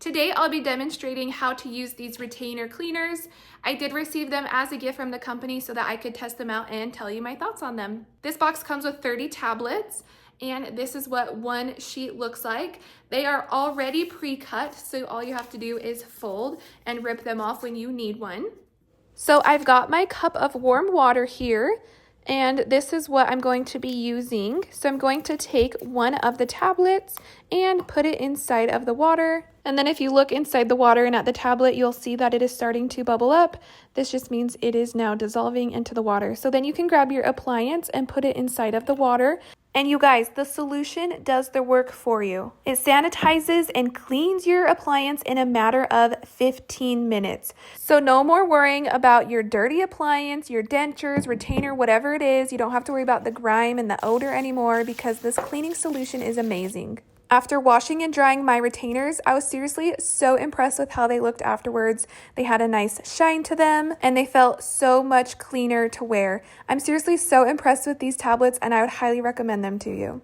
Today I'll be demonstrating how to use these retainer cleaners. I did receive them as a gift from the company so that I could test them out and tell you my thoughts on them. This box comes with 30 tablets, and this is what one sheet looks like. They are already pre-cut, so all you have to do is fold and rip them off when you need one. So I've got my cup of warm water here, and this is what I'm going to be using. So I'm going to take one of the tablets and put it inside of the water. And then if you look inside the water and at the tablet, you'll see that it is starting to bubble up. This just means it is now dissolving into the water. So then you can grab your appliance and put it inside of the water. And you guys, the solution does the work for you. It sanitizes and cleans your appliance in a matter of 15 minutes. So no more worrying about your dirty appliance, your dentures, retainer, whatever it is. You don't have to worry about the grime and the odor anymore because this cleaning solution is amazing. After washing and drying my retainers, I was seriously so impressed with how they looked afterwards. They had a nice shine to them and they felt so much cleaner to wear. I'm seriously so impressed with these tablets and I would highly recommend them to you.